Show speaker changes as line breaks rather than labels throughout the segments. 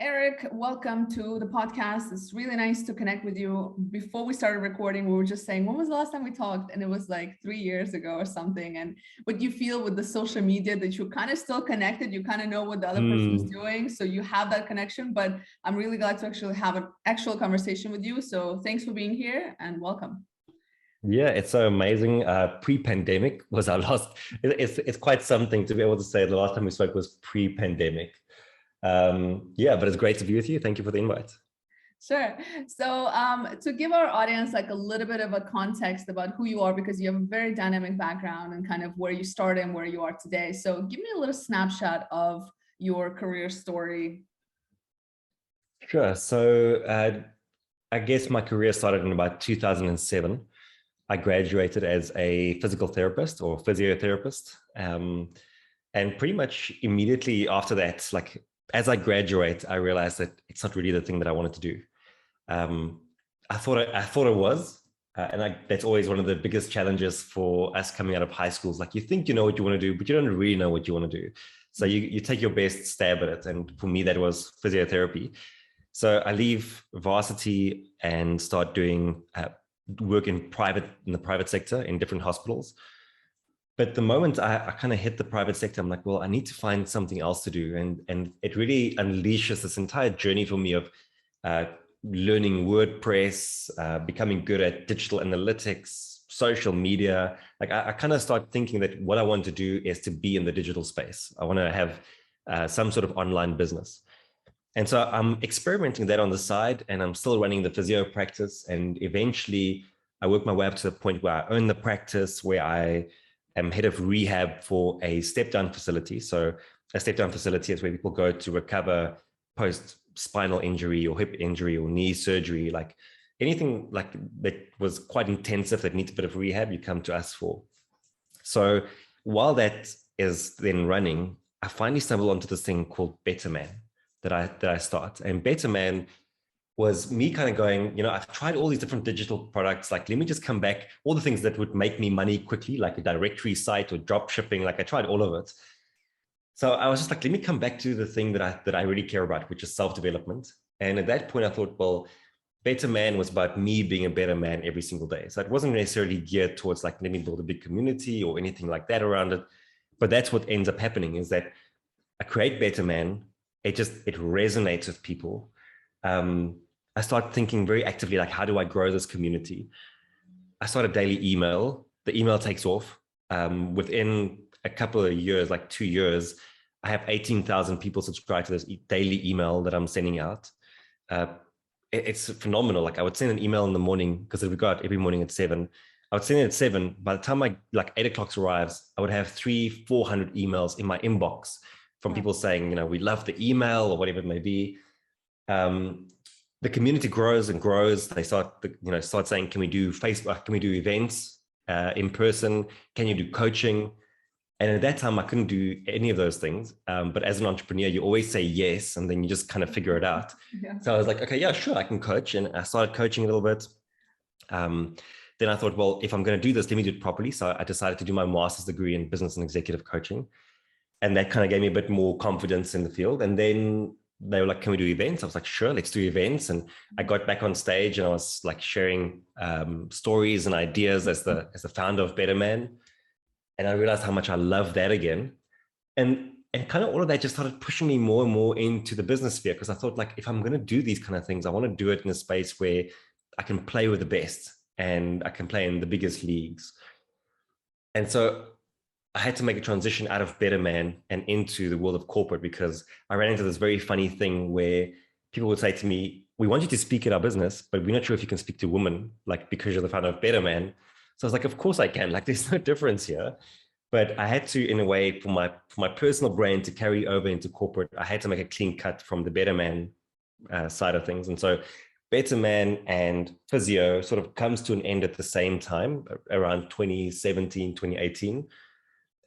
Erik, welcome to the podcast. It's really nice to connect with you. Before we started recording, we were just saying, when was the last time we talked? And it was like 3 years ago or something. And what you feel with the social media, that you're kind of still connected, you kind of know what the other person is doing. So you have that connection, but I'm really glad to actually have an actual conversation with you. So thanks for being here and welcome.
Yeah, it's so amazing. Pre-pandemic was our last, it's quite something to be able to say the last time we spoke was pre-pandemic. Yeah, but it's great to be with you. Thank you for the invite.
Sure. So to give our audience like a little bit of a context about who you are, because you have a very dynamic background and kind of where you started and where you are today. So give me a little snapshot of your career story.
Sure. So I guess my career started in about 2007. I graduated as a physical therapist or physiotherapist. And pretty much immediately after that, like as I graduate, I realized that it's not really the thing that I wanted to do. I thought it was, and that's always one of the biggest challenges for us coming out of high schools. Like you think you know what you want to do, but you don't really know what you want to do. So you take your best stab at it. And for me, that was physiotherapy. So I leave varsity and start doing work in the private sector in different hospitals. But the moment I kind of hit the private sector, I'm like, well, I need to find something else to do. And it really unleashes this entire journey for me of learning WordPress, becoming good at digital analytics, social media. Like I kind of start thinking that what I want to do is to be in the digital space. I want to have some sort of online business. And so I'm experimenting that on the side, and I'm still running the physio practice. And eventually I work my way up to the point where I own the practice, where I am head of rehab for a step-down facility. So a step-down facility is where people go to recover post-spinal injury or hip injury or knee surgery, like anything like that was quite intensive that needs a bit of rehab, you come to us for. So while that is then running, I finally stumbled onto this thing called Better Man that I start. And Better Man was me kind of going, I've tried all these different digital products. Like, let me just come back, all the things that would make me money quickly, like a directory site or drop shipping. Like I tried all of it. So I was just like, let me come back to the thing that I really care about, which is self-development. And at that point I thought, well, Better Man was about me being a better man every single day. So it wasn't necessarily geared towards like, let me build a big community or anything like that around it. But that's what ends up happening, is that I create Better Man. It resonates with people. I start thinking very actively, like, how do I grow this community? I start a daily email. The email takes off. Within a couple of years, like 2 years, I have 18,000 people subscribe to this daily email that I'm sending out. It's phenomenal. Like I would send an email in the morning because we go out every morning at 7. I would send it at 7. By the time 8 o'clock arrives, I would have 300-400 emails in my inbox from people saying, we love the email or whatever it may be. The community grows and grows. They start saying, can we do Facebook? Can we do events in person? Can you do coaching? And at that time, I couldn't do any of those things. But as an entrepreneur, you always say yes, and then you just kind of figure it out. Yeah. So I was like, okay, yeah, sure, I can coach. And I started coaching a little bit. Then I thought, well, if I'm going to do this, let me do it properly. So I decided to do my master's degree in business and executive coaching. And that kind of gave me a bit more confidence in the field. And then they were like, can we do events? I was like, sure, let's do events. And I got back on stage and I was like sharing stories and ideas as the founder of Better Man. And I realized how much I love that again. And kind of all of that just started pushing me more and more into the business sphere, because I thought, like, if I'm going to do these kind of things, I want to do it in a space where I can play with the best and I can play in the biggest leagues. And so I had to make a transition out of Better Man and into the world of corporate, because I ran into this very funny thing where people would say to me, we want you to speak at our business, but we're not sure if you can speak to women, like, because you're the founder of Better Man. So I was like, of course I can. Like, there's no difference here. But I had to, in a way, for my personal brand to carry over into corporate, I had to make a clean cut from the Better Man side of things. And so Better Man and physio sort of comes to an end at the same time, around 2017, 2018.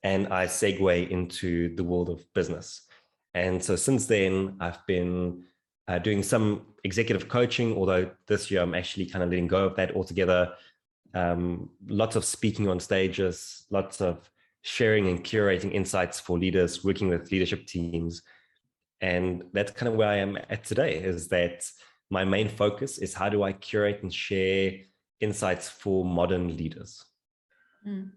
And I segue into the world of business. And so since then, I've been doing some executive coaching, although this year I'm actually kind of letting go of that altogether. Lots of speaking on stages, lots of sharing and curating insights for leaders, working with leadership teams. And that's kind of where I am at today, is that my main focus is how do I curate and share insights for modern leaders.
Mm.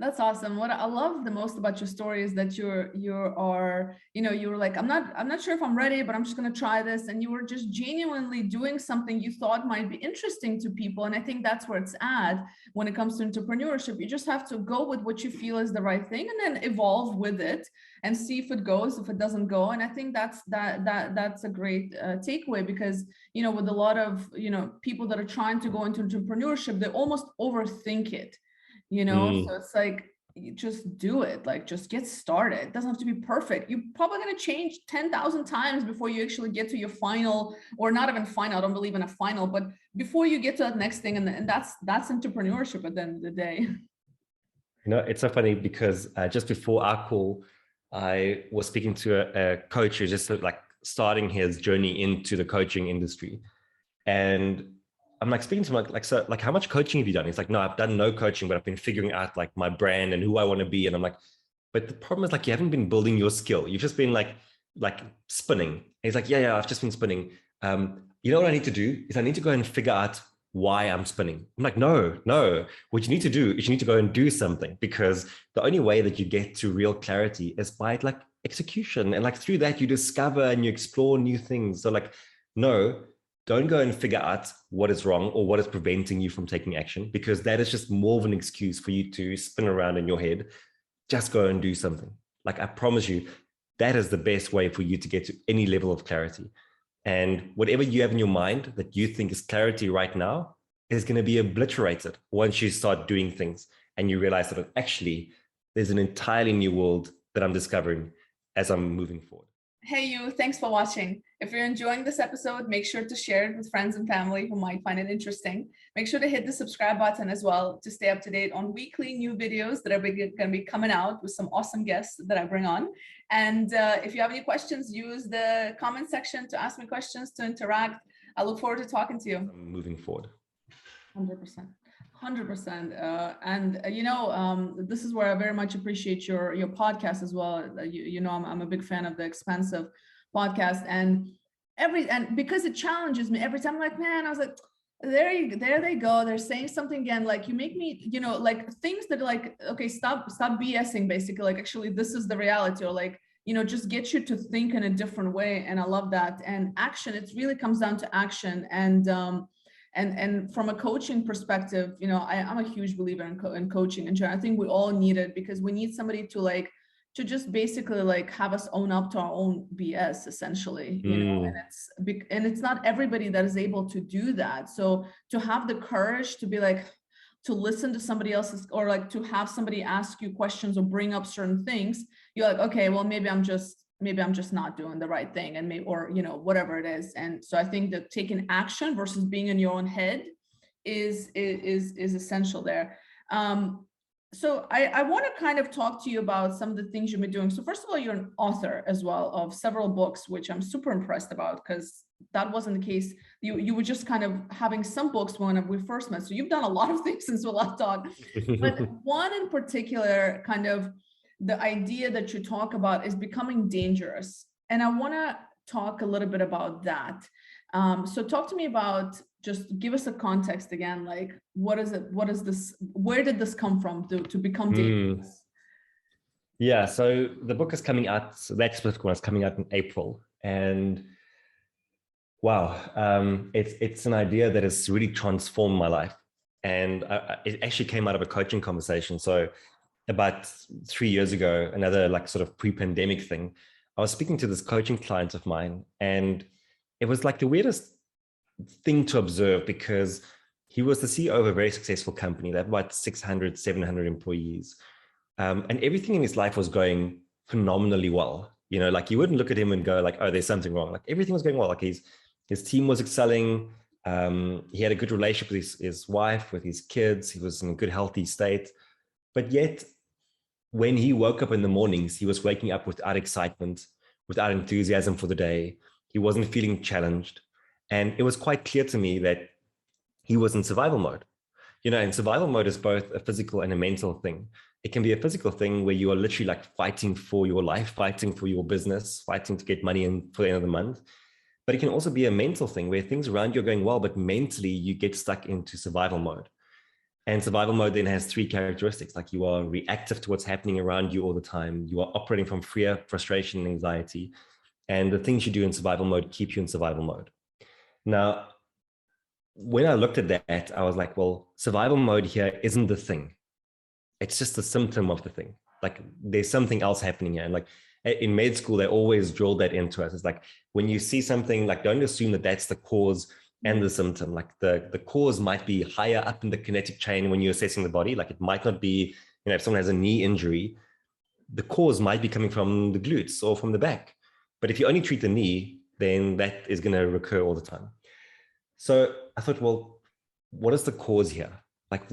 That's awesome. What I love the most about your story is that you were like, I'm not sure if I'm ready, but I'm just going to try this. And you were just genuinely doing something you thought might be interesting to people. And I think that's where it's at when it comes to entrepreneurship. You just have to go with what you feel is the right thing and then evolve with it and see if it goes, if it doesn't go. And I think that's a great takeaway, because, with a lot of, people that are trying to go into entrepreneurship, they almost overthink it. So it's like, you just do it, like just get started. It doesn't have to be perfect. You're probably going to change 10,000 times before you actually get to your final, or not even final. I don't believe in a final, but before you get to that next thing. And that's entrepreneurship at the end of the day.
It's so funny because just before our call, I was speaking to a coach who's just like starting his journey into the coaching industry. And I'm like speaking to him so how much coaching have you done? He's like, no, I've done no coaching, but I've been figuring out like my brand and who I want to be. And I'm like, but the problem is like, you haven't been building your skill. You've just been like spinning. And he's like, yeah, I've just been spinning. You know what I need to do is I need to go and figure out why I'm spinning. I'm like, no. What you need to do is you need to go and do something, because the only way that you get to real clarity is by like execution. And like through that, you discover and you explore new things. So like, no, don't go and figure out what is wrong or what is preventing you from taking action, because that is just more of an excuse for you to spin around in your head. Just go and do something. Like I promise you, that is the best way for you to get to any level of clarity. And whatever you have in your mind that you think is clarity right now is going to be obliterated once you start doing things and you realize that actually there's an entirely new world that I'm discovering as I'm moving forward.
Hey, you, thanks for watching. If you're enjoying this episode, make sure to share it with friends and family who might find it interesting. Make sure to hit the subscribe button as well to stay up to date on weekly new videos that are going to be coming out with some awesome guests that I bring on. And if you have any questions, use the comment section to ask me questions, to interact. I look forward to talking to you.
I'm moving forward.
100%. 100%. This is where I very much appreciate your podcast as well. I'm a big fan of the Expansive podcast, and because it challenges me every time. I'm like, man, I was like, there they go. They're saying something again. Like, you make me, like things that are like, okay, stop BSing, basically. Like, actually, this is the reality, or like, just get you to think in a different way. And I love that. And action, it really comes down to action. And from a coaching perspective, I'm a huge believer in coaching. And I think we all need it, because we need somebody to just basically like have us own up to our own BS, essentially, and it's not everybody that is able to do that. So to have the courage to be like, to listen to somebody else's, or like to have somebody ask you questions or bring up certain things, you're like, okay, well, maybe I'm just not doing the right thing, and maybe, or whatever it is. And so I think that taking action versus being in your own head is essential there. So I want to kind of talk to you about some of the things you've been doing. So first of all, you're an author as well of several books, which I'm super impressed about, because that wasn't the case. You were just kind of having some books when we first met. So you've done a lot of things since we last talked, but one in particular, kind of the idea that you talk about, is becoming dangerous. And I want to talk a little bit about that. So talk to me about, just give us a context again, like, what is it? What is this? Where did this come from to become dangerous?
Yeah, so the book is coming out, so that specific one is coming out in April. And wow, it's an idea that has really transformed my life. And it actually came out of a coaching conversation. So about 3 years ago, another like sort of pre-pandemic thing, I was speaking to this coaching client of mine, and it was like the weirdest thing to observe, because he was the CEO of a very successful company that had about 600, 700 employees. And everything in his life was going phenomenally well. Like you wouldn't look at him and go like, oh, there's something wrong. Like everything was going well. Like his team was excelling. He had a good relationship with his wife, with his kids. He was in a good, healthy state. But yet, when he woke up in the mornings, he was waking up without excitement, without enthusiasm for the day. He wasn't feeling challenged. And it was quite clear to me that he was in survival mode. And survival mode is both a physical and a mental thing. It can be a physical thing where you are literally like fighting for your life, fighting for your business, fighting to get money in for the end of the month. But it can also be a mental thing where things around you are going well, but mentally you get stuck into survival mode. And survival mode then has three characteristics. Like you are reactive to what's happening around you all the time. You are operating from fear, frustration, and anxiety. And the things you do in survival mode keep you in survival mode. Now, when I looked at that, I was like, well, survival mode here isn't the thing. It's just a symptom of the thing. Like there's something else happening here. And like in med school, they always drilled that into us. It's like when you see something, like don't assume that that's the cause and the symptom. Like the cause might be higher up in the kinetic chain when you're assessing the body. Like it might not be, if someone has a knee injury, the cause might be coming from the glutes or from the back. But if you only treat the knee, then that is going to recur all the time. So I thought, well, what is the cause here? Like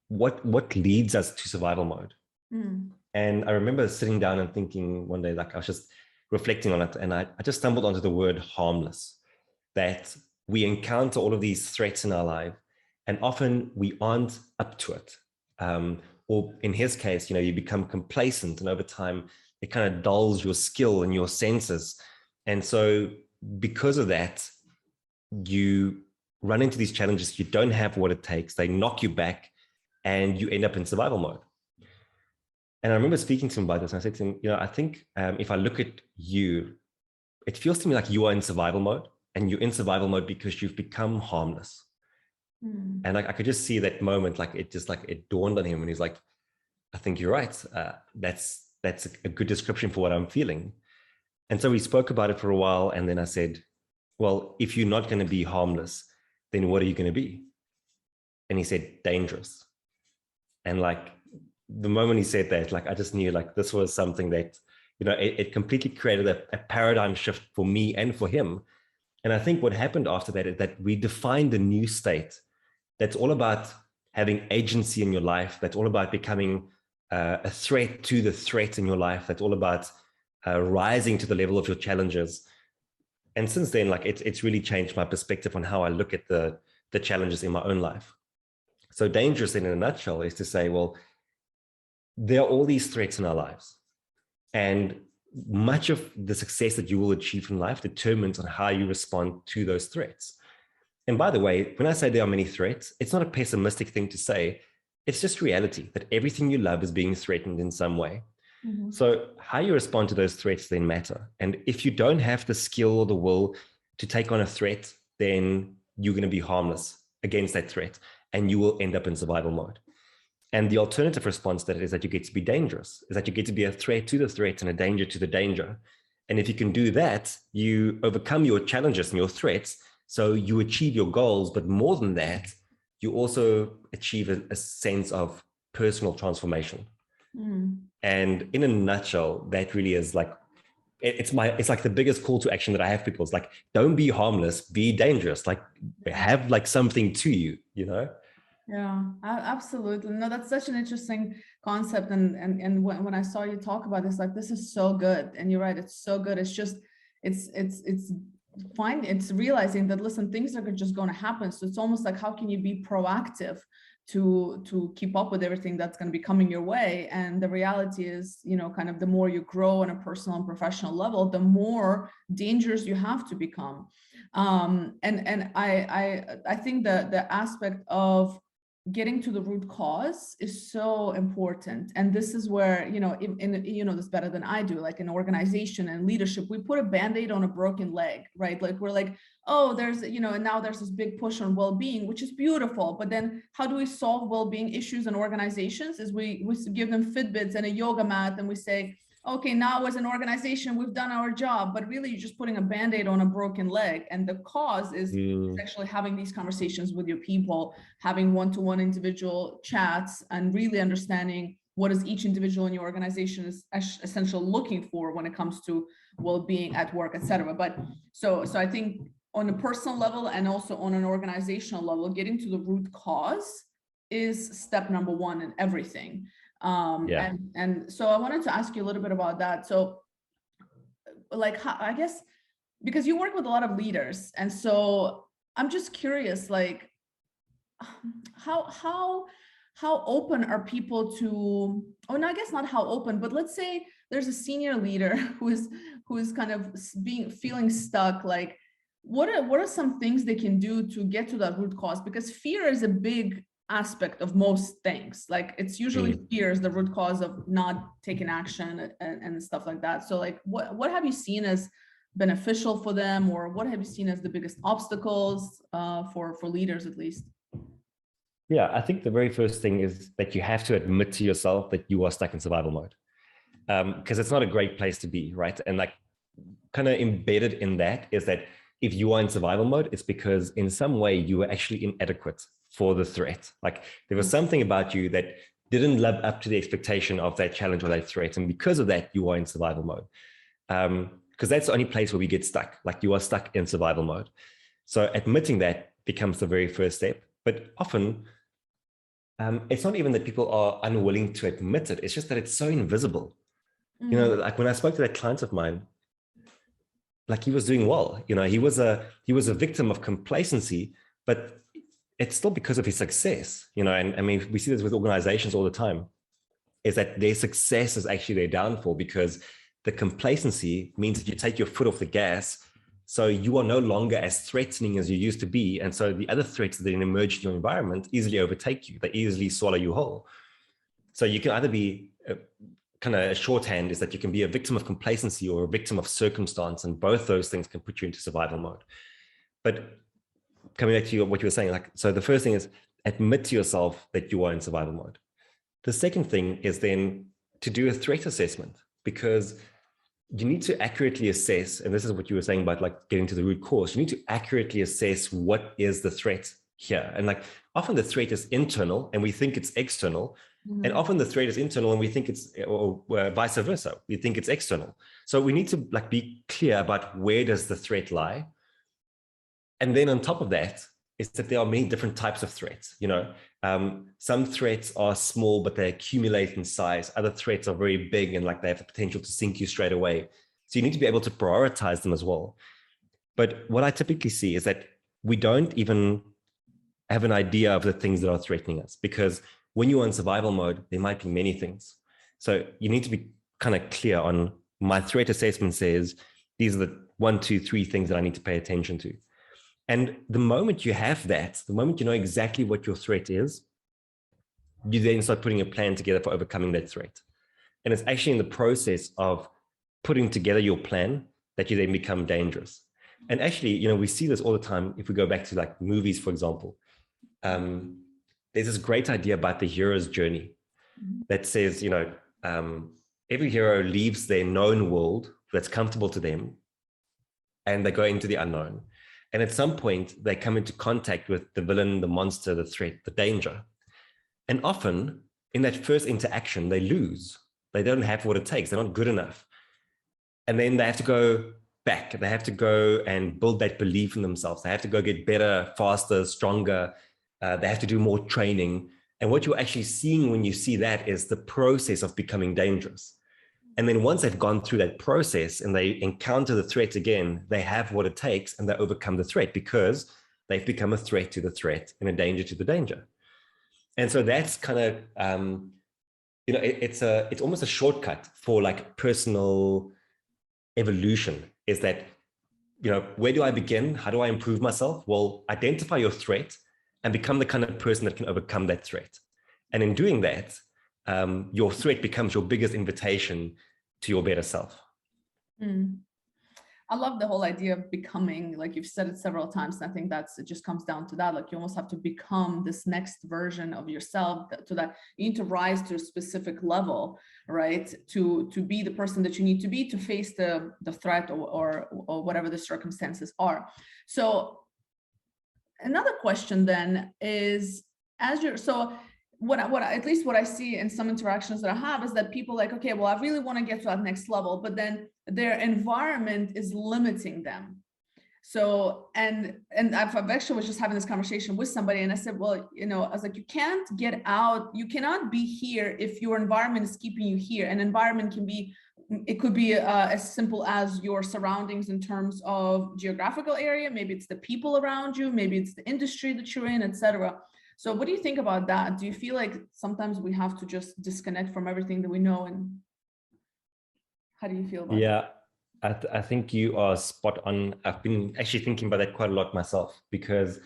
what leads us to survival mode? And I remember sitting down and thinking one day, like I was just reflecting on it, and I just stumbled onto the word harmless, that we encounter all of these threats in our life, and often we aren't up to it. Or in his case, you become complacent, and over time, it kind of dulls your skill and your senses. And so because of that, you run into these challenges, you don't have what it takes, they knock you back, and you end up in survival mode. And I remember speaking to him about this, and I said to him, I think if I look at you, it feels to me like you are in survival mode, and you're in survival mode because you've become harmless. And I could just see that moment, like it dawned on him, and he's like, I think you're right. That's a good description for what I'm feeling. And so we spoke about it for a while, and then I said, well, if you're not going to be harmless, then what are you going to be? And he said, dangerous. And like the moment he said that, like I just knew like this was something that, it completely created a paradigm shift for me and for him. And I think what happened after that is that we defined a new state that's all about having agency in your life, that's all about becoming a threat to the threat in your life, that's all about rising to the level of your challenges. And since then, like it's really changed my perspective on how I look at the challenges in my own life. So dangerous in a nutshell is to say, well, there are all these threats in our lives, and much of the success that you will achieve in life determines on how you respond to those threats. And by the way, when I say there are many threats, it's not a pessimistic thing to say. It's just reality that everything you love is being threatened in some way. So how you respond to those threats then matter. And if you don't have the skill or the will to take on a threat, then you're going to be harmless against that threat, and you will end up in survival mode. And the alternative response to that is that you get to be dangerous, is that you get to be a threat to the threat and a danger to the danger. And if you can do that, you overcome your challenges and your threats. So you achieve your goals, but more than that, you also achieve a sense of personal transformation. And in a nutshell, that really is like, it's like the biggest call to action that I have for people. It's like, don't be harmless, be dangerous, like have like something to you,
Yeah, absolutely. No, that's such an interesting concept. And when I saw you talk about this, like, this is so good. And you're right, it's so good. It's just, it's realizing that, listen, things are just going to happen. So it's almost like, how can you be proactive to keep up with everything that's going to be coming your way? And the reality is, kind of the more you grow on a personal and professional level, the more dangerous you have to become. And I think the aspect of getting to the root cause is so important. And this is where, in this better than I do, like in organization and leadership, we put a Band-Aid on a broken leg, right? Like we're like, oh, there's, and now there's this big push on well-being, which is beautiful. But then how do we solve well-being issues in organizations? Is we give them Fitbits and a yoga mat, and we say, okay, now as an organization, we've done our job, but really you're just putting a Band-Aid on a broken leg. And the cause is actually having these conversations with your people, having one-to-one individual chats, and really understanding what is each individual in your organization is essentially looking for when it comes to well-being at work, et cetera. But so I think on a personal level and also on an organizational level, getting to the root cause is step number one in everything. And so I wanted to ask you a little bit about that. So like, I guess, because you work with a lot of leaders, and so I'm just curious, like, how open are people to, oh no, I guess not how open, but let's say there's a senior leader who's kind of feeling stuck, like what are some things they can do to get to that root cause? Because fear is a big aspect of most things. Like it's usually fear is the root cause of not taking action and stuff like that. So like what have you seen as beneficial for them, or what have you seen as the biggest obstacles for leaders at least?
Yeah, I think the very first thing is that you have to admit to yourself that you are stuck in survival mode, because it's not a great place to be, right? And like kind of embedded in that is that if you are in survival mode, it's because in some way you were actually inadequate for the threat. Like there was something about you that didn't live up to the expectation of that challenge or that threat. And because of that, you are in survival mode. Because that's the only place where we get stuck. Like you are stuck in survival mode. So admitting that becomes the very first step. But often, it's not even that people are unwilling to admit it. It's just that it's so invisible. You know, like when I spoke to that client of mine, like he was doing well. You know, he was a victim of complacency, but it's still because of his success. You know, and I mean, we see this with organizations all the time, is that their success is actually their downfall, because the complacency means that you take your foot off the gas. So you are no longer as threatening as you used to be. And so the other threats that emerge in your environment easily overtake you. They easily swallow you whole. So you can either be kind of a shorthand is that you can be a victim of complacency or a victim of circumstance. And both those things can put you into survival mode. But coming back to what you were saying, like, so the first thing is admit to yourself that you are in survival mode. The second thing is then to do a threat assessment, because you need to accurately assess, and this is what you were saying about like getting to the root cause, you need to accurately assess what is the threat here. And like often the threat is internal and we think it's external. And often the threat is internal and we think it's, or vice versa, we think it's external. So we need to like be clear about where does the threat lie. And then on top of that is that there are many different types of threats. You know, some threats are small, but they accumulate in size. Other threats are very big and like they have the potential to sink you straight away. So you need to be able to prioritize them as well. But what I typically see is that we don't even have an idea of the things that are threatening us, because when you're in survival mode, there might be many things. So you need to be kind of clear on, my threat assessment says, these are the 1, 2, 3 things that I need to pay attention to. And the moment you have that, the moment you know exactly what your threat is, you then start putting a plan together for overcoming that threat. And it's actually in the process of putting together your plan that you then become dangerous. And actually, you know, we see this all the time. If we go back to like movies, for example, there's this great idea about the hero's journey that says, you know, every hero leaves their known world that's comfortable to them and they go into the unknown. And at some point, they come into contact with the villain, the monster, the threat, the danger. And often in that first interaction, they lose. They don't have what it takes. They're not good enough. And then they have to go back. They have to go and build that belief in themselves. They have to go get better, faster, stronger. They have to do more training. And what you're actually seeing when you see that is the process of becoming dangerous. And then once they've gone through that process and they encounter the threat again, they have what it takes and they overcome the threat because they've become a threat to the threat and a danger to the danger. And so that's kind of, you know, it's almost a shortcut for like personal evolution, is that, you know, where do I begin? How do I improve myself? Well, identify your threat and become the kind of person that can overcome that threat. And in doing that, your threat becomes your biggest invitation to your better self.
I love the whole idea of becoming, like you've said it several times. And I think it just comes down to that. Like you almost have to become this next version of yourself, to that you need to rise to a specific level, right? To be the person that you need to be to face the threat or whatever the circumstances are. So another question then is, what at least what I see in some interactions that I have is that people like, okay, well, I really want to get to that next level, but then their environment is limiting them. So, and I've actually was just having this conversation with somebody and I said, well, you know, I was like, you can't get out, you cannot be here if your environment is keeping you here. An environment can be, it could be as simple as your surroundings in terms of geographical area. Maybe it's the people around you, maybe it's the industry that you're in, etc. So what do you think about that? Do you feel like sometimes we have to just disconnect from everything that we know? And how do you feel about that?
Yeah, I think you are spot on. I've been actually thinking about that quite a lot myself because,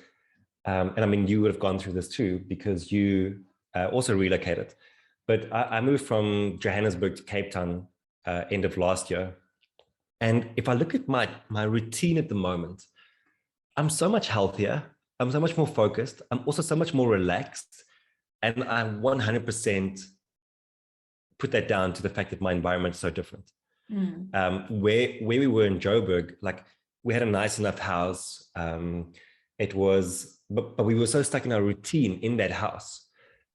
and I mean, you would have gone through this too because you also relocated. But I moved from Johannesburg to Cape Town end of last year. And if I look at my routine at the moment, I'm so much healthier. I'm so much more focused. I'm also so much more relaxed. And I 100% put that down to the fact that my environment is so different. Where we were in Joburg, like we had a nice enough house. It was, but we were so stuck in our routine in that house.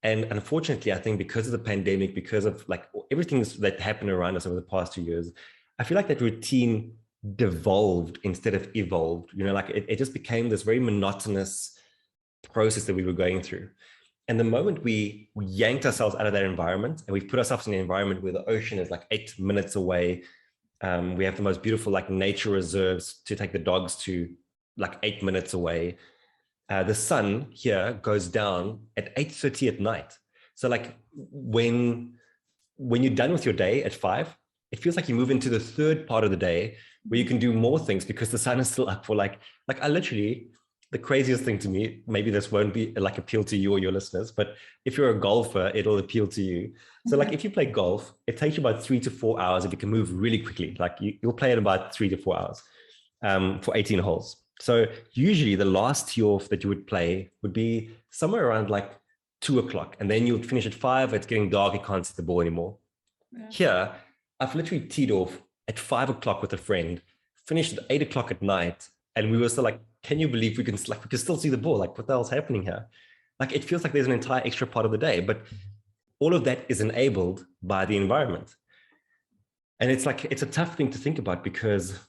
And unfortunately, I think because of the pandemic, because of like everything that happened around us over the past 2 years, I feel like that routine devolved instead of evolved. You know, like it just became this very monotonous process that we were going through. And the moment we yanked ourselves out of that environment and we put ourselves in an environment where the ocean is like 8 minutes away, we have the most beautiful like nature reserves to take the dogs to like 8 minutes away. The sun here goes down at 8:30 at night. So like when you're done with your day at 5, it feels like you move into the third part of the day where you can do more things because the sun is still up for like I literally, the craziest thing to me, maybe this won't be like appeal to you or your listeners, but if you're a golfer, it'll appeal to you. So like if you play golf, it takes you about 3 to 4 hours if you can move really quickly. Like you'll play it about 3 to 4 hours for 18 holes. So usually the last tee off that you would play would be somewhere around like 2 o'clock. And then you'll finish at 5, it's getting dark, you can't see the ball anymore. Yeah. Here, I've literally teed off at 5 o'clock with a friend, finished at 8 o'clock at night. And we were still like, can you believe we can still see the ball? Like, what the hell's happening here? Like, it feels like there's an entire extra part of the day, but all of that is enabled by the environment. And it's like, it's a tough thing to think about because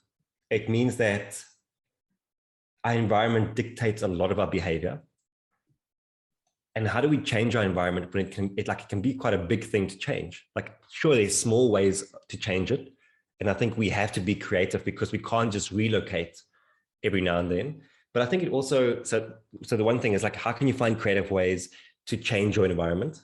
it means that our environment dictates a lot of our behavior. And how do we change our environment when it can be quite a big thing to change? Like, sure, there's small ways to change it. And I think we have to be creative because we can't just relocate every now and then. But I think it also, so the one thing is like, how can you find creative ways to change your environment?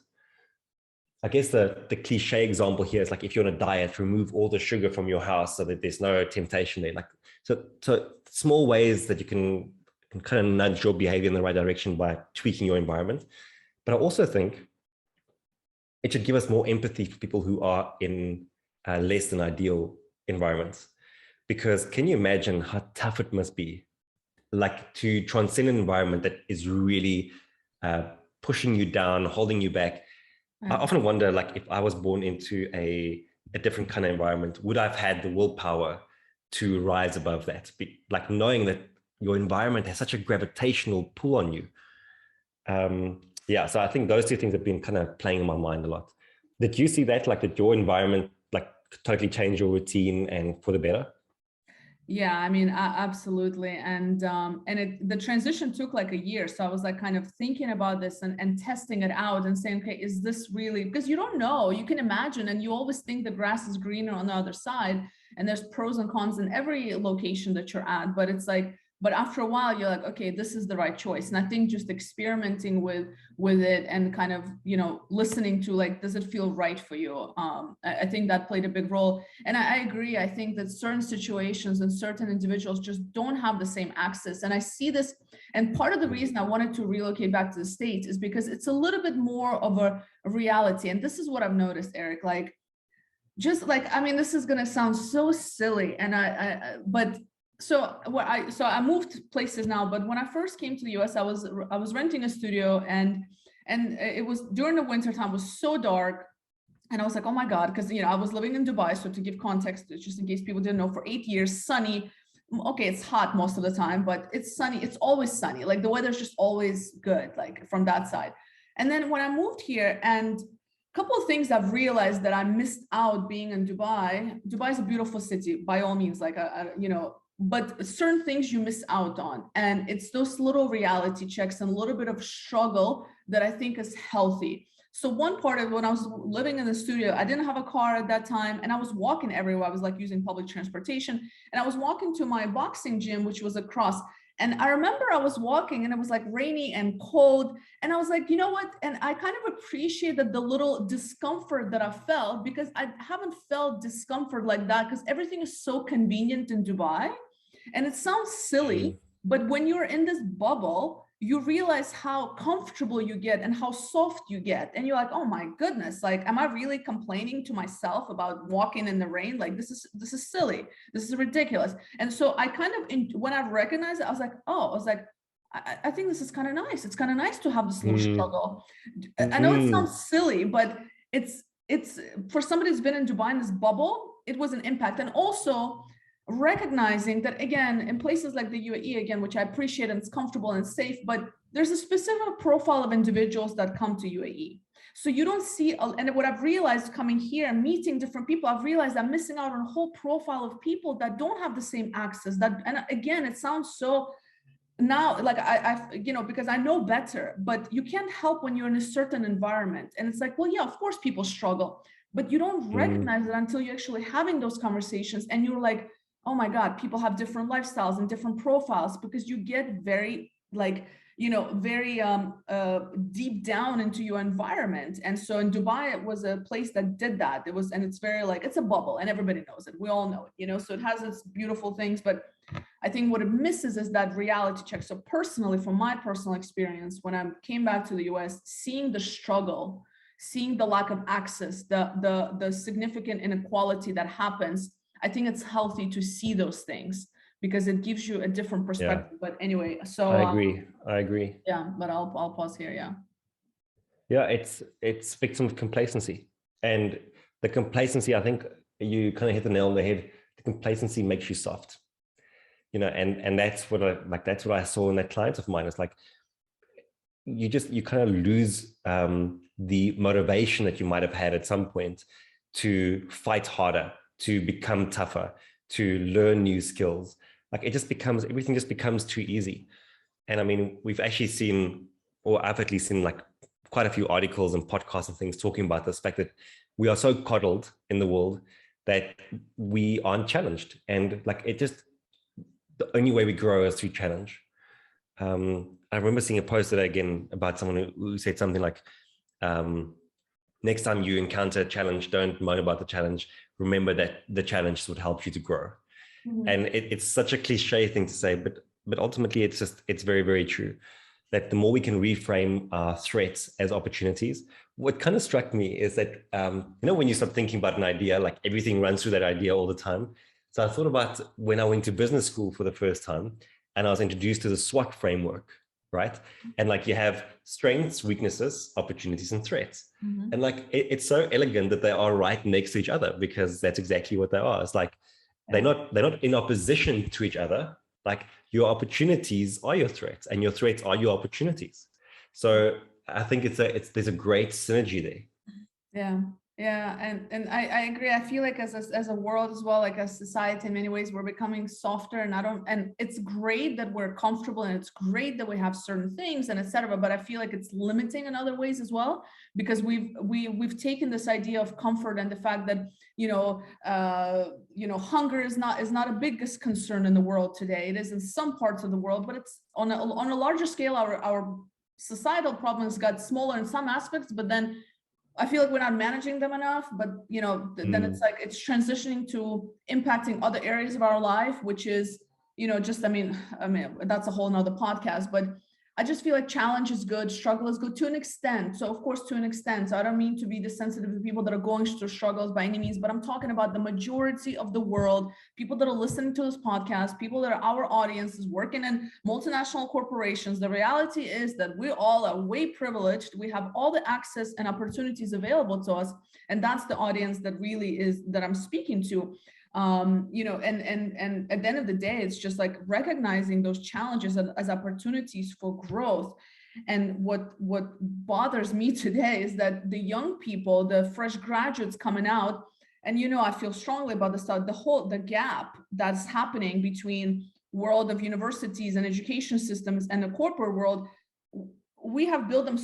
I guess the cliche example here is like, if you're on a diet, remove all the sugar from your house so that there's no temptation there. Like, so small ways that you can kind of nudge your behavior in the right direction by tweaking your environment. But I also think it should give us more empathy for people who are in less than ideal environments. Because can you imagine how tough it must be, like to transcend an environment that is really pushing you down, holding you back? I often wonder, like, if I was born into a different kind of environment, would I have had the willpower to rise above that? Like knowing that your environment has such a gravitational pull on you. Yeah, so I think those two things have been kind of playing in my mind a lot. Did you see that, like, that your environment like totally changed your routine and for the better?
Yeah, I mean, absolutely. And the transition took like a year. So I was like kind of thinking about this and testing it out and saying, okay, is this really, because you don't know, you can imagine, and you always think the grass is greener on the other side, and there's pros and cons in every location that you're at, but it's like, but after a while you're like, okay, this is the right choice. And I think just experimenting with it and kind of, you know, listening to like, does it feel right for you? I think that played a big role. And I agree. I think that certain situations and certain individuals just don't have the same access. And I see this, and part of the reason I wanted to relocate back to the States is because it's a little bit more of a reality. And this is what I've noticed, Erik, like, just like, I mean, this is going to sound so silly. And but so I moved places now, but when I first came to the US, I was renting a studio, and it was during the winter time, it was so dark. And I was like, oh my God, because, you know, I was living in Dubai. So to give context, just in case people didn't know, for 8 years, sunny. Okay, it's hot most of the time, but it's sunny. It's always sunny. Like the weather's just always good, like from that side. And then when I moved here, and a couple of things I've realized that I missed out being in Dubai. Dubai is a beautiful city, by all means, like, you know, but certain things you miss out on. And it's those little reality checks and a little bit of struggle that I think is healthy. So one part of when I was living in the studio, I didn't have a car at that time, and I was walking everywhere. I was like using public transportation, and I was walking to my boxing gym, which was across. And I remember I was walking and it was like rainy and cold. And I was like, you know what? And I kind of appreciated the little discomfort that I felt, because I haven't felt discomfort like that, because everything is so convenient in Dubai. And it sounds silly, but when you're in this bubble, you realize how comfortable you get and how soft you get. And you're like, oh my goodness, like, am I really complaining to myself about walking in the rain? Like, this is silly. This is ridiculous. And so I kind of, when I recognized it, I was like, I think this is kind of nice. It's kind of nice to have this little struggle. I know it sounds silly, but it's for somebody who's been in Dubai in this bubble, it was an impact. And also recognizing that, again, in places like the UAE, again, which I appreciate and it's comfortable and safe, but there's a specific profile of individuals that come to UAE. So you don't see, and what I've realized coming here and meeting different people, I've realized I'm missing out on a whole profile of people that don't have the same access. That, and again, it sounds so now, like I because I know better, but you can't help when you're in a certain environment. And it's like, well, yeah, of course people struggle, but you don't recognize it until you're actually having those conversations and you're like, oh my God, people have different lifestyles and different profiles, because you get very very deep down into your environment. And so in Dubai, it was a place that did that. It was, and it's very like, it's a bubble and everybody knows it. We all know it, so it has its beautiful things, but I think what it misses is that reality check. So personally, from my personal experience, when I came back to the US, seeing the struggle, seeing the lack of access, the significant inequality that happens, I think it's healthy to see those things because it gives you a different perspective. Yeah. But anyway, so
I agree.
Yeah, but I'll pause here.
Yeah, it's victim of complacency, and the complacency, I think you kind of hit the nail on the head. The complacency makes you soft, and that's what I saw in that client of mine. It's like you kind of lose the motivation that you might have had at some point to fight harder, to become tougher, to learn new skills. Like everything just becomes too easy. And I mean, we've actually seen, or I've at least seen like quite a few articles and podcasts and things talking about this fact that we are so coddled in the world that we aren't challenged. And like, the only way we grow is through challenge. I remember seeing a post today again about someone who said something like, next time you encounter a challenge, don't moan about the challenge. Remember that the challenge is what helps you to grow. Mm-hmm. And it's such a cliche thing to say, but ultimately it's very, very true that the more we can reframe threats as opportunities. What kind of struck me is that, when you start thinking about an idea, like everything runs through that idea all the time. So I thought about when I went to business school for the first time and I was introduced to the SWOT framework, right? And like you have strengths, weaknesses, opportunities, and threats. Mm-hmm. And like, it's so elegant that they are right next to each other because that's exactly what they are. It's like, they're not in opposition to each other. Like your opportunities are your threats and your threats are your opportunities. So I think there's a great synergy there.
Yeah, and I agree. I feel like as a world as well, like as society, in many ways, we're becoming softer. And it's great that we're comfortable and it's great that we have certain things and etc. But I feel like it's limiting in other ways as well, because we've taken this idea of comfort and the fact that hunger is not a biggest concern in the world today. It is in some parts of the world, but it's on a larger scale. Our societal problems got smaller in some aspects, but then I feel like we're not managing them enough, but then it's like it's transitioning to impacting other areas of our life, which is, I mean, that's a whole nother podcast, but I just feel like challenge is good, struggle is good to an extent. So of course, to an extent, so I don't mean to be desensitive to people that are going through struggles by any means, but I'm talking about the majority of the world, people that are listening to this podcast, people that are our audiences working in multinational corporations. The reality is that we all are way privileged. We have all the access and opportunities available to us. And that's the audience that really is that I'm speaking to. And at the end of the day, it's just like recognizing those challenges as opportunities for growth. And what bothers me today is that the young people, the fresh graduates coming out, and I feel strongly about this stuff, the gap that's happening between world of universities and education systems and the corporate world. We have built them,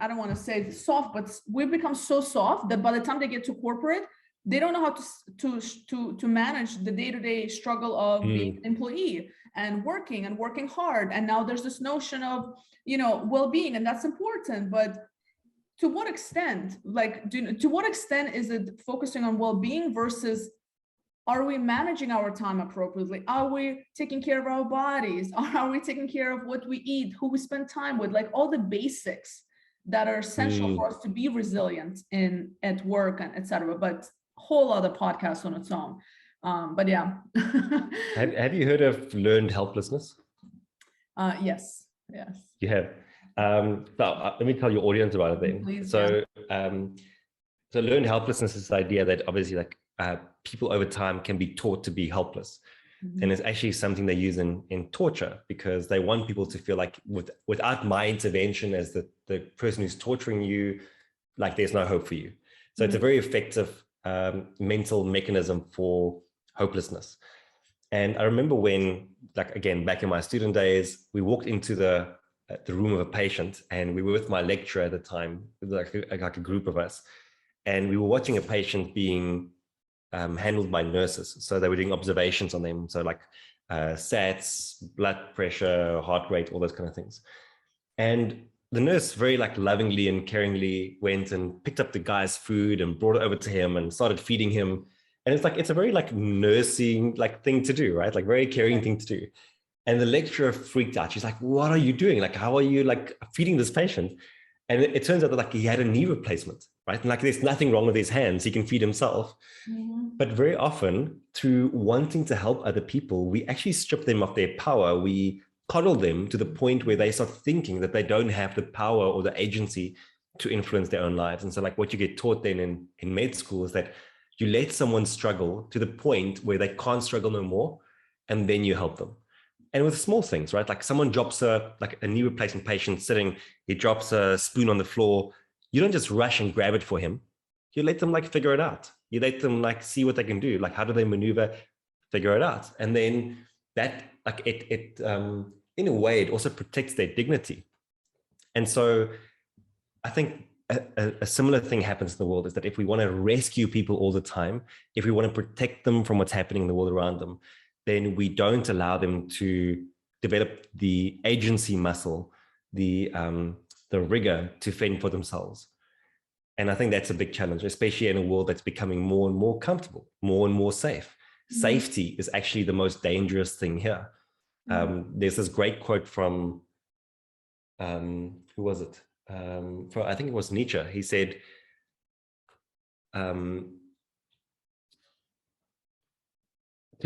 I don't want to say soft, but we've become so soft that by the time they get to corporate, they don't know how to manage the day-to-day struggle of being an employee and working hard. And now there's this notion of, well-being, and that's important, but to what extent? Like, to what extent is it focusing on well-being versus, are we managing our time appropriately? Are we taking care of our bodies? Are we taking care of what we eat, who we spend time with, like all the basics that are essential for us to be resilient at work and etc. But whole other podcast on its own. But yeah.
Have you heard of learned helplessness?
Yes.
You have. Let me tell your audience about it then.
Please,
so learned helplessness is the idea that obviously like people over time can be taught to be helpless. And it's actually something they use in torture, because they want people to feel like without my intervention as the person who's torturing you, like there's no hope for you. So it's a very effective mental mechanism for hopelessness. And I remember when, like, again, back in my student days, we walked into the room of a patient, and we were with my lecturer at the time, like a group of us, and we were watching a patient being handled by nurses. So they were doing observations on them. So like SATs, blood pressure, heart rate, all those kind of things. And the nurse very like lovingly and caringly went and picked up the guy's food and brought it over to him and started feeding him. And it's like, it's a very like nursing like thing to do, right? Like very caring thing to do. And the lecturer freaked out. She's like, what are you doing? Like, how are you like feeding this patient? And it turns out that like he had a knee replacement, right? And like there's nothing wrong with his hands. He can feed himself. But very often through wanting to help other people, we actually strip them of their power. We coddle them to the point where they start thinking that they don't have the power or the agency to influence their own lives. And so like what you get taught then in med school is that you let someone struggle to the point where they can't struggle no more, and then you help them. And with small things, right? Like someone drops like a knee replacement patient sitting, he drops a spoon on the floor. You don't just rush and grab it for him. You let them like figure it out. You let them like see what they can do. Like, how do they maneuver, figure it out. And then that like it in a way, it also protects their dignity. And so I think a similar thing happens in the world, is that if we want to rescue people all the time, if we want to protect them from what's happening in the world around them, then we don't allow them to develop the agency muscle, the rigor to fend for themselves. And I think that's a big challenge, especially in a world that's becoming more and more comfortable, more and more safe. Safety is actually the most dangerous thing here. There's this great quote from, who was it? I think it was Nietzsche. He said, to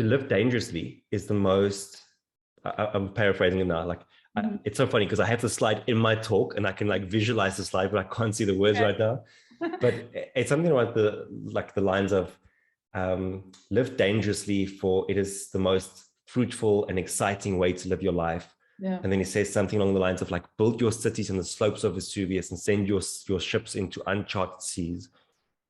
live dangerously is the most, I'm paraphrasing it now, like, it's so funny because I have the slide in my talk and I can like visualize the slide, but I can't see the words right now. But it's something about the lines of live dangerously, for it is the most fruitful and exciting way to live your life. And then he says something along the lines of like, build your cities on the slopes of Vesuvius and send your ships into uncharted seas.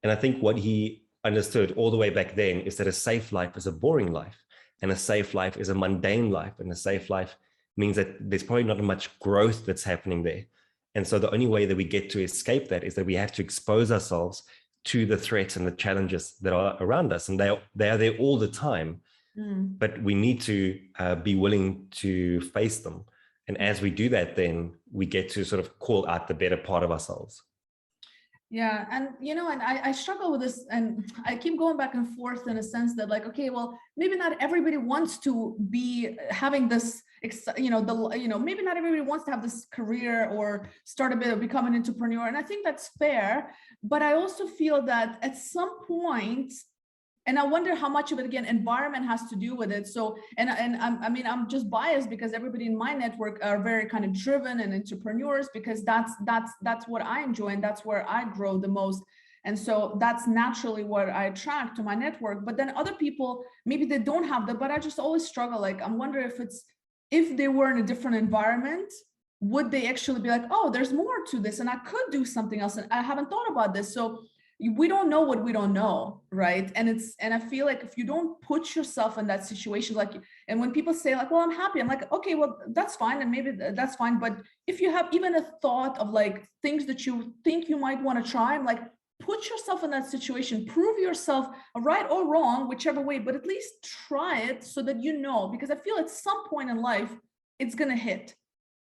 And I think what he understood all the way back then is that a safe life is a boring life, and a safe life is a mundane life, and a safe life means that there's probably not much growth that's happening there. And so the only way that we get to escape that is that we have to expose ourselves to the threats and the challenges that are around us, and they are there all the time. But we need to be willing to face them. And as we do that, then we get to sort of call out the better part of ourselves.
Yeah. And, and I struggle with this, and I keep going back and forth in a sense that like, okay, well, maybe not everybody wants to be having this, maybe not everybody wants to have this career or start a bit of become an entrepreneur. And I think that's fair, but I also feel that at some point, and I wonder how much of it, again, environment has to do with it. So, and I'm just biased because everybody in my network are very kind of driven and entrepreneurs, because that's what I enjoy, and that's where I grow the most. And so that's naturally what I attract to my network. But then other people, maybe they don't have that, but I just always struggle. Like, I'm wondering if they were in a different environment, would they actually be like, oh, there's more to this and I could do something else, and I haven't thought about this. So we don't know what we don't know, right? And I feel like if you don't put yourself in that situation, like, and when people say like, well, I'm happy, I'm like, okay, well, that's fine, and maybe that's fine. But if you have even a thought of like things that you think you might want to try, I'm like, put yourself in that situation, prove yourself right or wrong, whichever way, but at least try it so that you know, because I feel at some point in life, it's going to hit,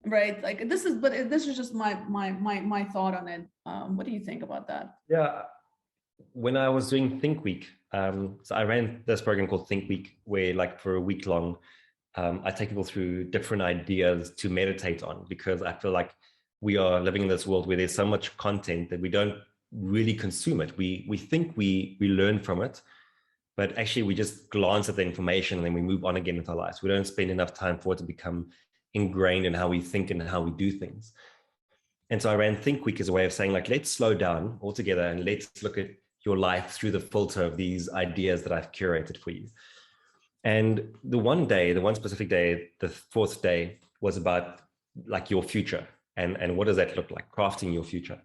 right? Like this is just my thought on it. What do you think about that?
Yeah. When I was doing Think Week, so I ran this program called Think Week, where like for a week long, I take people through different ideas to meditate on, because I feel like we are living in this world where there's so much content that we don't really consume it. We think we learn from it, but actually we just glance at the information and then we move on again with our lives. We don't spend enough time for it to become ingrained in how we think and how we do things. And so I ran Think Week as a way of saying, like, let's slow down altogether and let's look at your life through the filter of these ideas that I've curated for you. And the one specific day, the fourth day, was about like your future and what does that look like, crafting your future.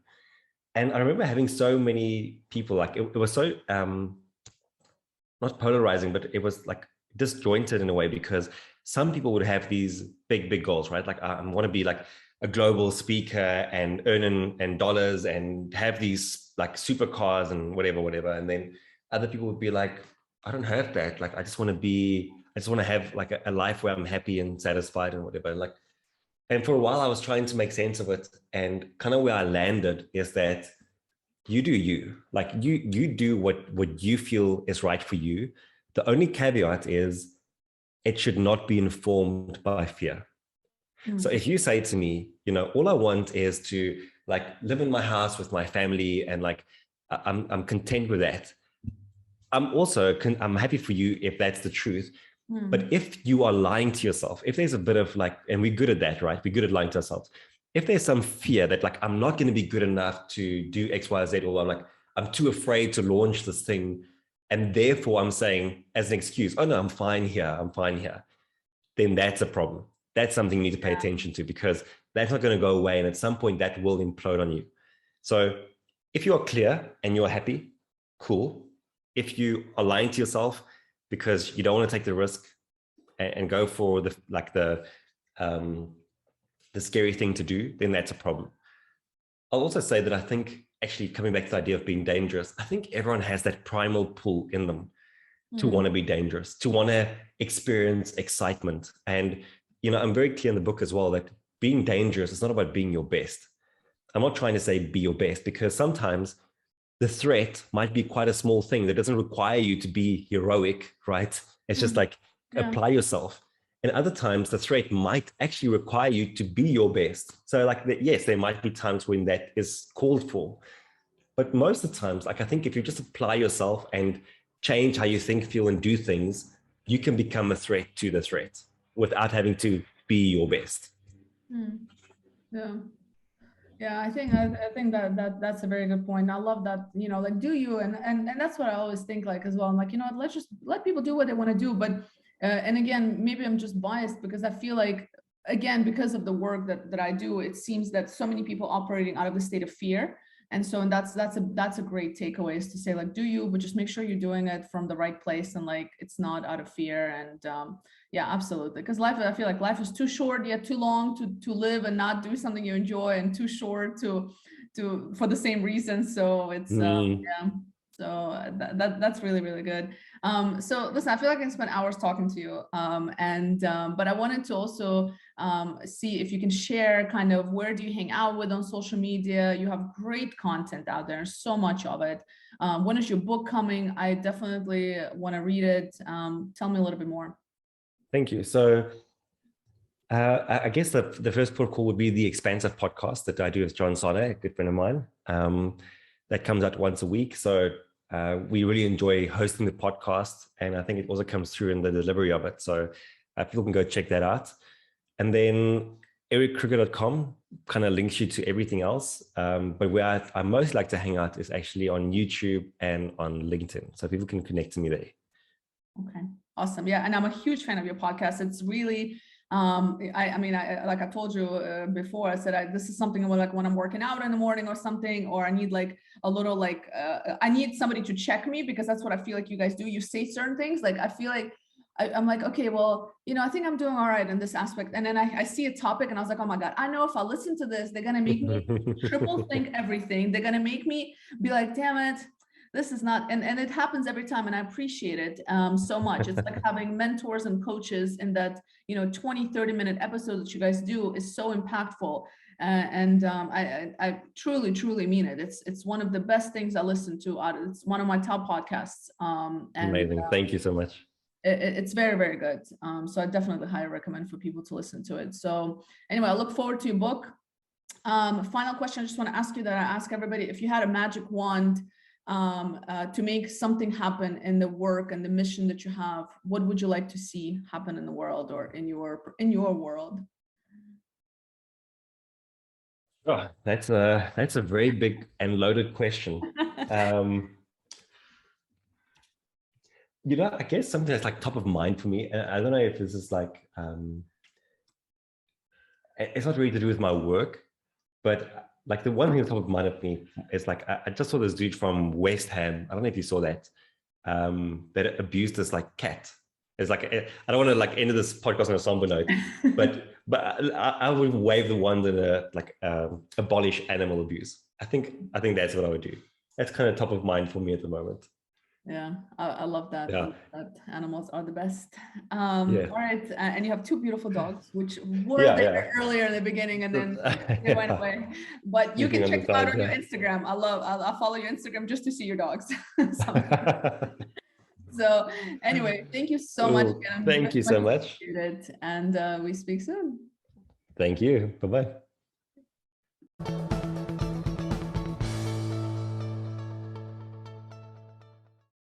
And I remember having so many people, like it was so not polarizing, but it was like disjointed in a way, because some people would have these big goals, right? Like I want to be like a global speaker and earn in dollars and have these like supercars and whatever. And then other people would be like, I don't have that. Like, I just want to have like a life where I'm happy and satisfied and whatever. Like, and for a while I was trying to make sense of it. And kind of where I landed is that you do you, like you do what you feel is right for you. The only caveat is it should not be informed by fear. So if you say to me, all I want is to like live in my house with my family and like I'm content with that. I'm happy for you if that's the truth. But if you are lying to yourself, if there's a bit of like, and we're good at that, right? We're good at lying to ourselves. If there's some fear that like, I'm not going to be good enough to do X, Y, Z, or I'm too afraid to launch this thing, and therefore I'm saying as an excuse, oh no, I'm fine here, then that's a problem. That's something you need to pay attention to, because that's not going to go away. And at some point that will implode on you. So if you are clear and you're happy, cool. If you are lying to yourself because you don't want to take the risk and go for the scary thing to do, then that's a problem. I'll also say that I think, actually coming back to the idea of being dangerous, I think everyone has that primal pull in them to want to be dangerous, to want to experience excitement. And, I'm very clear in the book as well that being dangerous is not about being your best. I'm not trying to say be your best, because sometimes the threat might be quite a small thing that doesn't require you to be heroic, right? It's just like apply yourself. And other times the threat might actually require you to be your best. So like, yes, there might be times when that is called for. But most of the times, like I think if you just apply yourself and change how you think, feel, and do things, you can become a threat to the threat without having to be your best.
Yeah, I think that's a very good point. I love that, like do you, and that's what I always think like as well. I'm like, let's just let people do what they want to do. But and again, maybe I'm just biased because I feel like, again, because of the work that I do, it seems that so many people operating out of the state of fear. And so, and that's a great takeaway, is to say like, do you, but just make sure you're doing it from the right place, and like it's not out of fear. And yeah, absolutely. Because I feel like life is too short yet too long to live and not do something you enjoy, and too short to for the same reason. So it's yeah. So that's really, really good. So listen, I feel like I can spend hours talking to you. But I wanted to also see if you can share kind of where do you hang out with on social media. You have great content out there, so much of it. When is your book coming? I definitely want to read it. Tell me a little bit more.
Thank you. So I guess the first protocol would be the Expansive podcast that I do with John Sonne, a good friend of mine. That comes out once a week. So we really enjoy hosting the podcast, and I think it also comes through in the delivery of it. So people can go check that out. And then erikkruger.com kind of links you to everything else. But where I most like to hang out is actually on YouTube and on LinkedIn. So people can connect to me there.
Okay, awesome. Yeah, and I'm a huge fan of your podcast. It's really, I mean, like I told you before, I said this is something like when I'm working out in the morning or something, or I need like a little like I need somebody to check me, because that's what I feel like you guys do. You say certain things, like I feel like I'm like, okay, well, I think I'm doing all right in this aspect. And then I see a topic and I was like, oh my God, I know if I listen to this, they're going to make me triple think everything. They're going to make me be like, damn it, this is not, and it happens every time. And I appreciate it so much. It's like having mentors and coaches in that, 20, 30-minute episode that you guys do is so impactful. I truly, truly mean it. It's one of the best things I listen to. It's one of my top podcasts.
Amazing. Thank you so much.
It's very, very good. So I definitely highly recommend for people to listen to it. So anyway, I look forward to your book. Final question I just want to ask you that I ask everybody: if you had a magic wand to make something happen in the work and the mission that you have, what would you like to see happen in the world or in your world?
Oh, that's a very big and loaded question. I guess something that's like top of mind for me, and I don't know if this is like, it's not really to do with my work, but like the one thing that's top of mind of me is like, I just saw this dude from West Ham. I don't know if you saw that, that abused this like cat. It's like, I don't want to like end this podcast on a somber note, but I would wave the wand and abolish animal abuse. I think that's what I would do. That's kind of top of mind for me at the moment.
Yeah, I love that.
Yeah.
I love that animals are the best. All right, and you have two beautiful dogs, which were there earlier in the beginning, and then they went away. But you can check them out on your Instagram. I'll follow your Instagram just to see your dogs. So anyway, thank you so much again.
Thank you so much.
And we speak soon.
Thank you. Bye-bye.